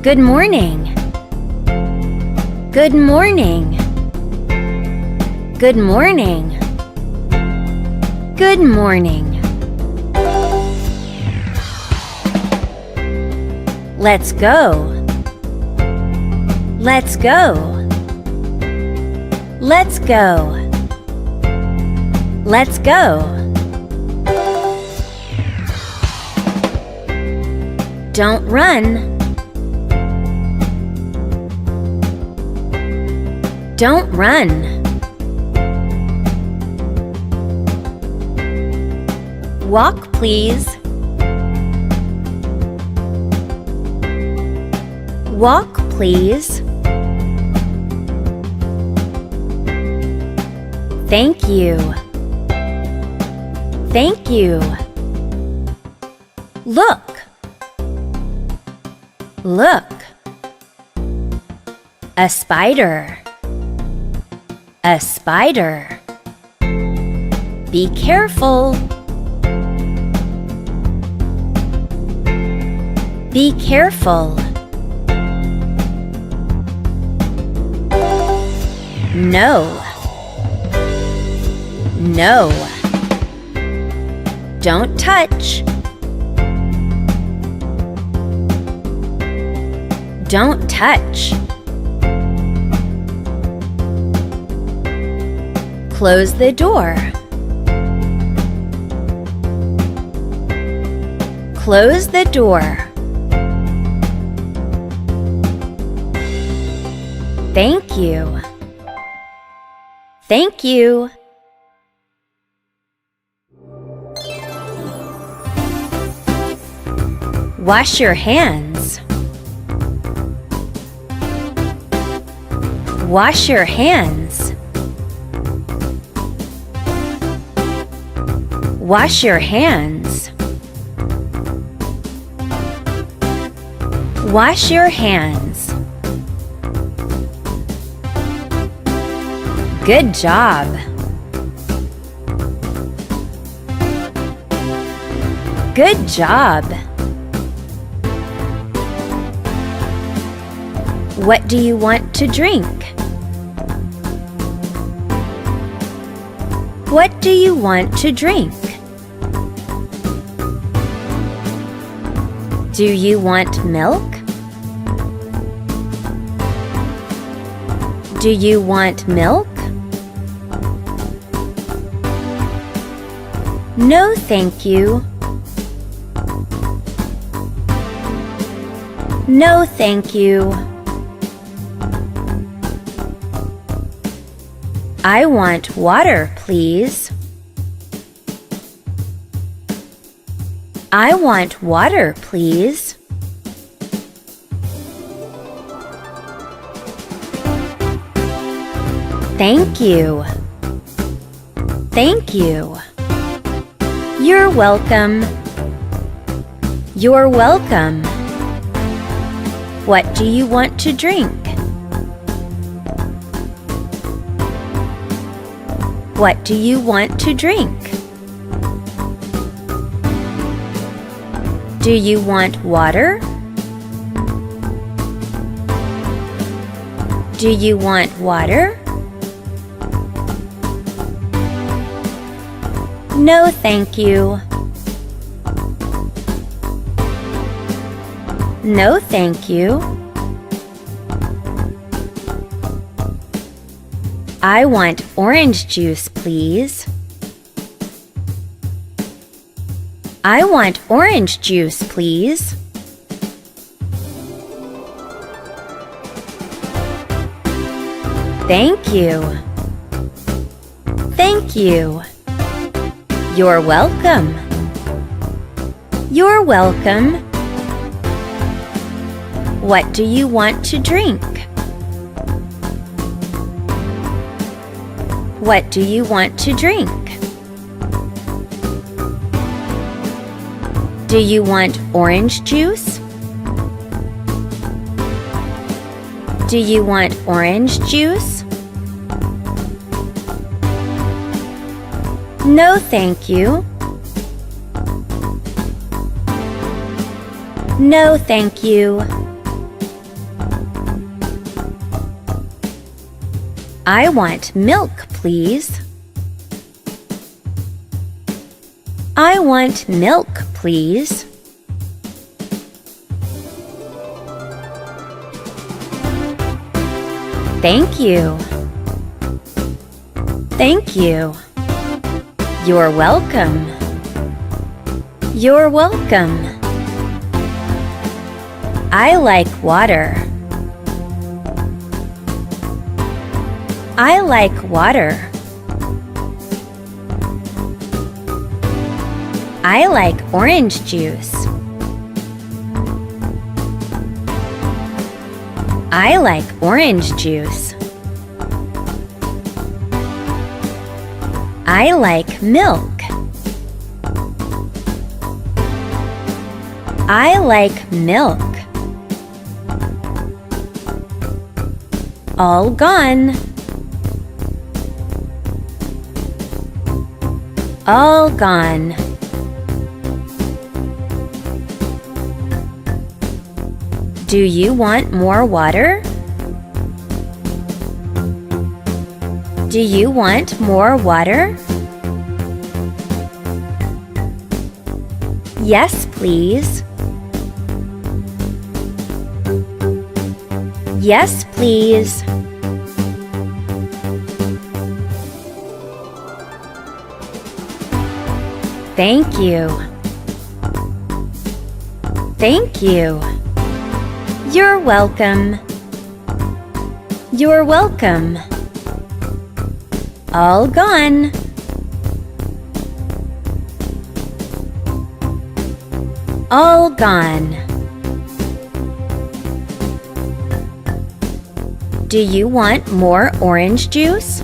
Good morning. Good morning. Good morning. Good morning. Let's go. Let's go. Let's go. Let's go. Don't run. Don't run. Walk, please. Walk, please. Thank you. Thank you. Look. Look. A spider. A spider. Be careful. Be careful. No. No. Don't touch. Don't touch. Close the door. Close the door. Thank you. Thank you. Wash your hands. Wash your hands. Wash your hands. Wash your hands. Good job. Good job. What do you want to drink? What do you want to drink? Do you want milk? Do you want milk? No, thank you. No, thank you. I want water, please. I want water, please. Thank you. Thank you. You're welcome. You're welcome. What do you want to drink? What do you want to drink? Do you want water? Do you want water? No, thank you. No, thank you. I want orange juice, please. I want orange juice, please. Thank you. Thank you. You're welcome. You're welcome. What do you want to drink? What do you want to drink? Do you want orange juice? Do you want orange juice? No, thank you. No, thank you. I want milk, please. I want milk, please. Thank you. Thank you. You're welcome. You're welcome. I like water. I like water. I like orange juice. I like orange juice. I like milk. I like milk. All gone. All gone. Do you want more water? Do you want more water? Yes, please. Yes, please. Thank you. Thank you. You're welcome. You're welcome. All gone. All gone. Do you want more orange juice?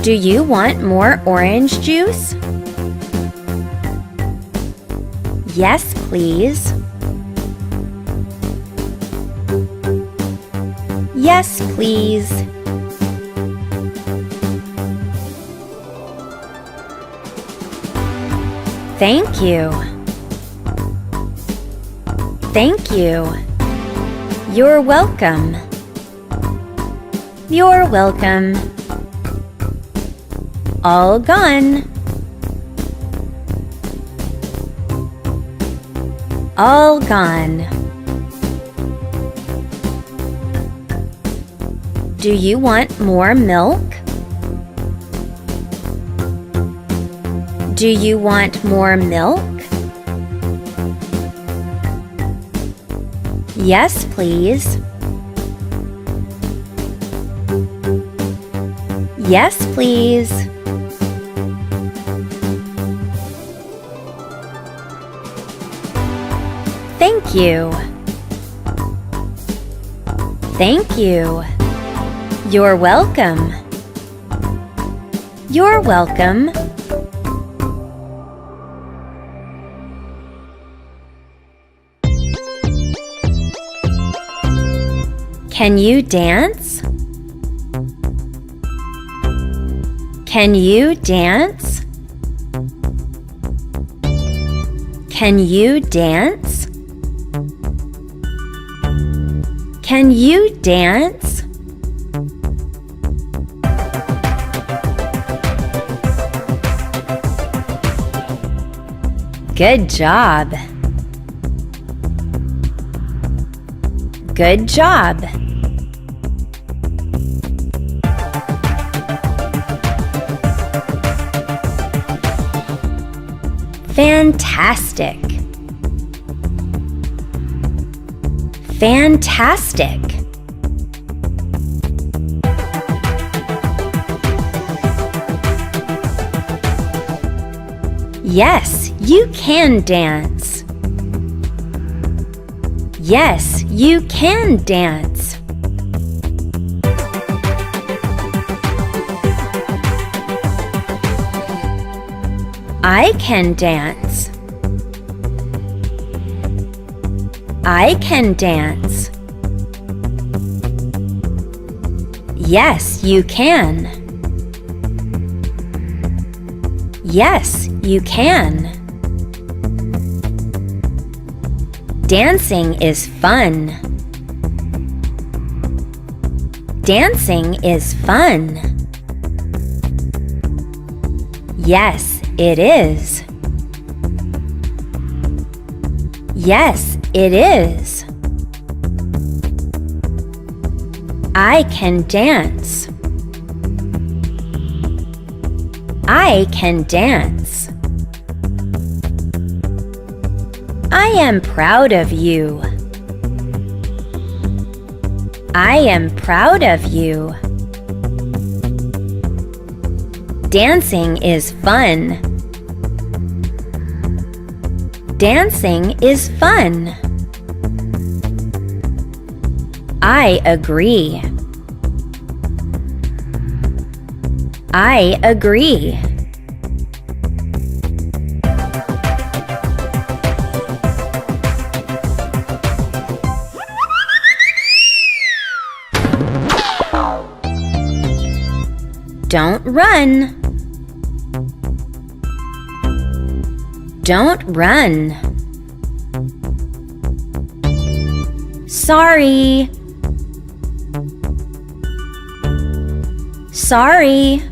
Do you want more orange juice? Yes, please. Yes, please. Thank you. Thank you. You're welcome. You're welcome. All gone. All gone. Do you want more milk? Do you want more milk? Yes, please. Yes, please. Thank you. Thank you. You're welcome. You're welcome. Can you dance? Can you dance? Can you dance? Can you dance? Good job. Good job. Fantastic. Fantastic. Yes, you can dance. Yes, you can dance. I can dance. I can dance. Yes, you can. Yes, you can. Dancing is fun. Dancing is fun. Yes, it is. Yes, it is. I can dance. I can dance. I am proud of you. I am proud of you. Dancing is fun. Dancing is fun. I agree. I agree. Don't run. Don't run. Sorry. Sorry.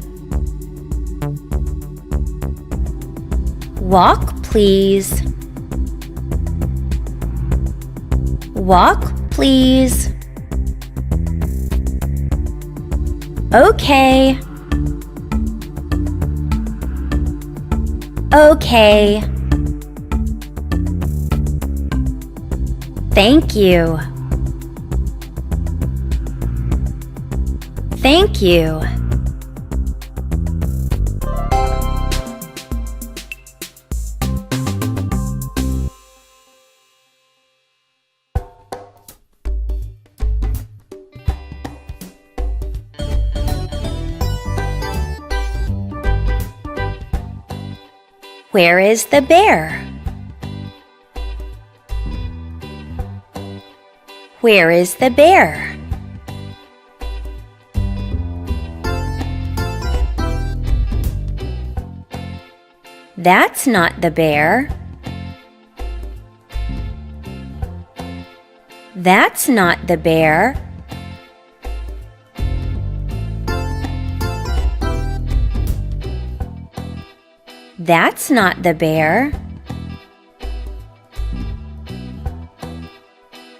Walk, please. Walk, please. Okay. Okay. Thank you. Thank you. Where is the bear? Where is the bear? That's not the bear. That's not the bear. That's not the bear.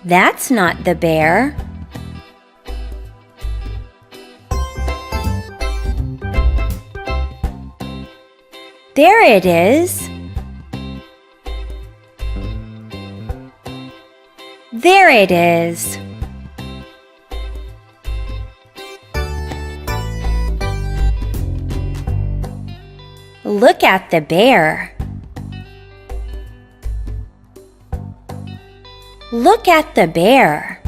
That's not the bear. There it is. There it is. Look at the bear. Look at the bear.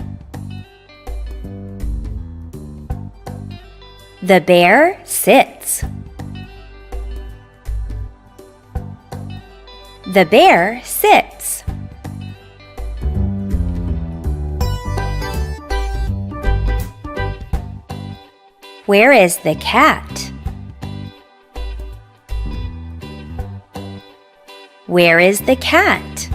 The bear sits. The bear sits. Where is the cat? Where is the cat?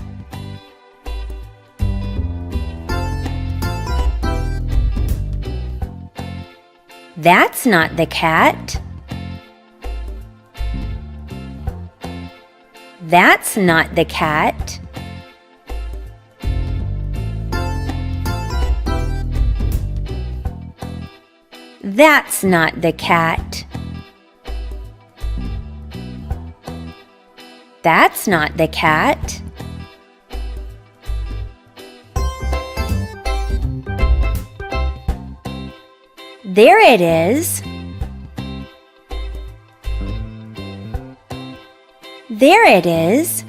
That's not the cat. That's not the cat. That's not the cat. That's not the cat. There it is. There it is.